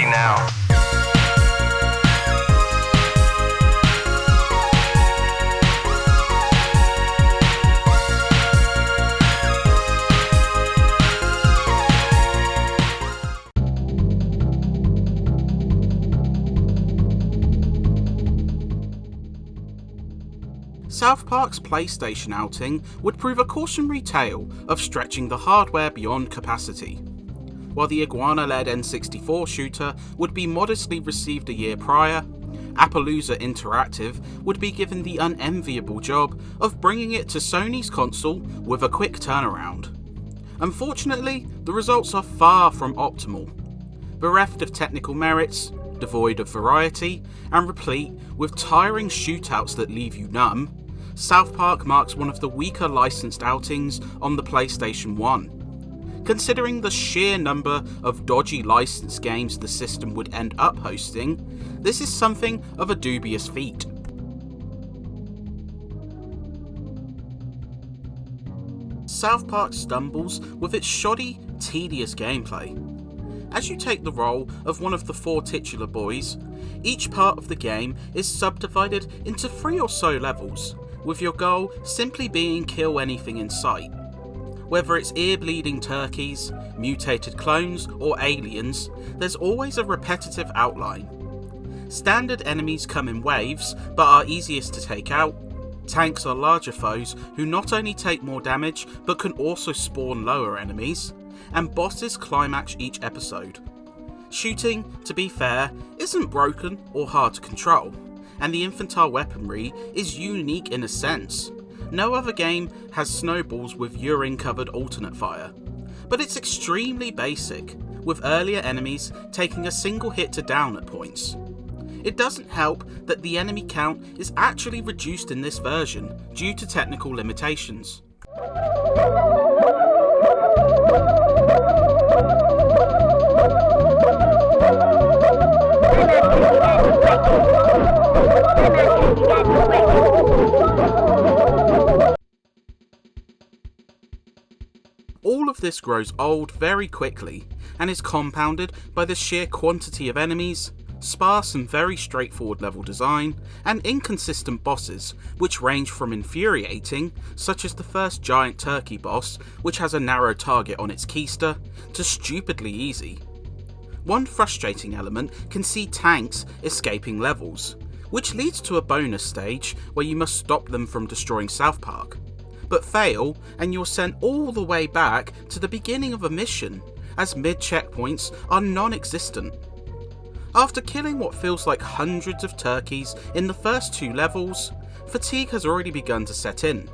ready now. South Park's PlayStation outing would prove a cautionary tale of stretching the hardware beyond capacity. While the Iguana-led N64 shooter would be modestly received a year prior, Appaloosa Interactive would be given the unenviable job of bringing it to Sony's console with a quick turnaround. Unfortunately, the results are far from optimal. Bereft of technical merits, devoid of variety, and replete with tiring shootouts that leave you numb, South Park marks one of the weaker licensed outings on the PlayStation 1. Considering the sheer number of dodgy licensed games the system would end up hosting, this is something of a dubious feat. South Park stumbles with its shoddy, tedious gameplay. As you take the role of one of the 4 titular boys, each part of the game is subdivided into 3 or so levels, with your goal simply being kill anything in sight. Whether it's ear-bleeding turkeys, mutated clones, or aliens, there's always a repetitive outline. Standard enemies come in waves, but are easiest to take out. Tanks are larger foes who not only take more damage, but can also spawn lower enemies. And bosses climax each episode. Shooting, to be fair, isn't broken or hard to control, and the infantile weaponry is unique in a sense. No other game has snowballs with urine-covered alternate fire, but it's extremely basic, with earlier enemies taking a single hit to down at points. It doesn't help that the enemy count is actually reduced in this version due to technical limitations. All of this grows old very quickly and is compounded by the sheer quantity of enemies, sparse and very straightforward level design, and inconsistent bosses which range from infuriating, such as the first giant turkey boss which has a narrow target on its keister, to stupidly easy. One frustrating element can see tanks escaping levels, which leads to a bonus stage where you must stop them from destroying South Park, but fail and you're sent all the way back to the beginning of a mission, as mid-checkpoints are non-existent. After killing what feels like hundreds of turkeys in the first 2 levels, fatigue has already begun to set in,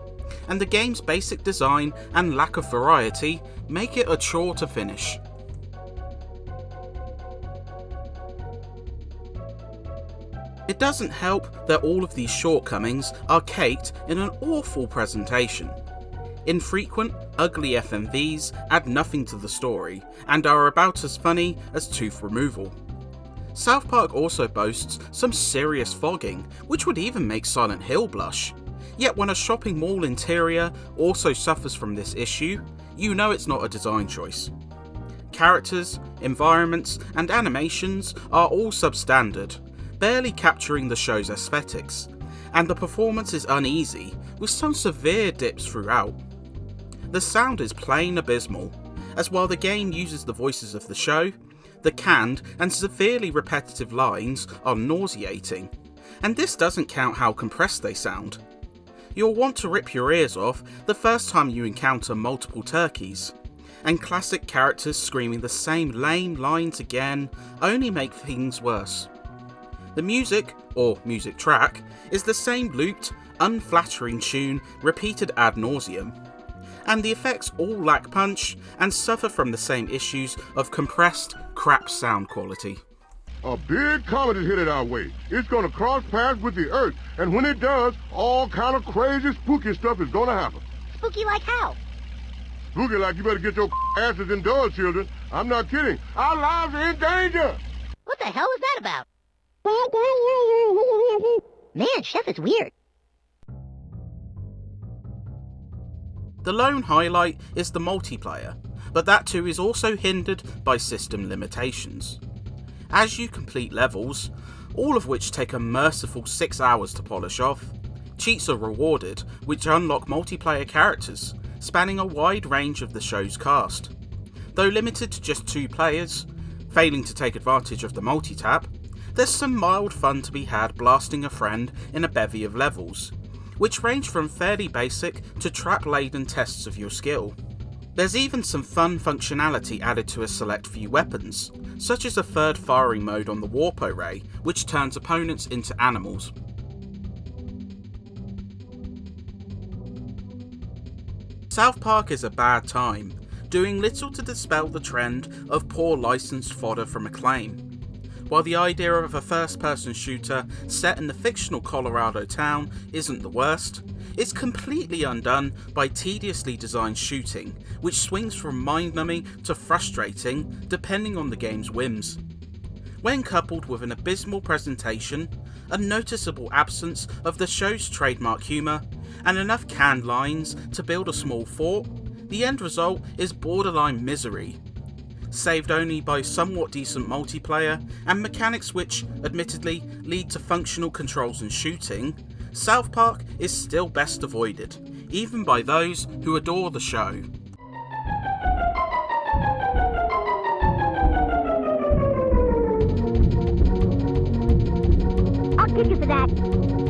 and the game's basic design and lack of variety make it a chore to finish. It doesn't help that all of these shortcomings are caked in an awful presentation. Infrequent, ugly FMVs add nothing to the story, and are about as funny as tooth removal. South Park also boasts some serious fogging, which would even make Silent Hill blush. Yet when a shopping mall interior also suffers from this issue, you know it's not a design choice. Characters, environments, and animations are all substandard, barely capturing the show's aesthetics, and the performance is uneasy, with some severe dips throughout. The sound is plain abysmal, as while the game uses the voices of the show, the canned and severely repetitive lines are nauseating, and this doesn't count how compressed they sound. You'll want to rip your ears off the first time you encounter multiple turkeys, and classic characters screaming the same lame lines again only make things worse. The music, or music track, is the same looped, unflattering tune repeated ad nauseum, and the effects all lack punch and suffer from the same issues of compressed, crap sound quality. A big comet is headed our way. It's gonna cross paths with the Earth, and when it does, all kind of crazy, spooky stuff is gonna happen. Spooky like how? Spooky like you better get your asses indoors, children. I'm not kidding. Our lives are in danger! What the hell is that about? Man, Chef is weird. The lone highlight is the multiplayer, but that too is also hindered by system limitations. As you complete levels, all of which take a merciful 6 hours to polish off, cheats are rewarded which unlock multiplayer characters, spanning a wide range of the show's cast. Though limited to just 2 players, failing to take advantage of the multi-tap, there's some mild fun to be had blasting a friend in a bevy of levels, which range from fairly basic to trap-laden tests of your skill. There's even some fun functionality added to a select few weapons, such as a third firing mode on the Warp Array, which turns opponents into animals. South Park is a bad time, doing little to dispel the trend of poor licensed fodder from Acclaim. While the idea of a first-person shooter set in the fictional Colorado town isn't the worst, it's completely undone by tediously designed shooting, which swings from mind-numbing to frustrating depending on the game's whims. When coupled with an abysmal presentation, a noticeable absence of the show's trademark humour, and enough canned lines to build a small fort, the end result is borderline misery. Saved only by somewhat decent multiplayer and mechanics which, admittedly, lead to functional controls and shooting, South Park is still best avoided, even by those who adore the show. I'll kick you for that.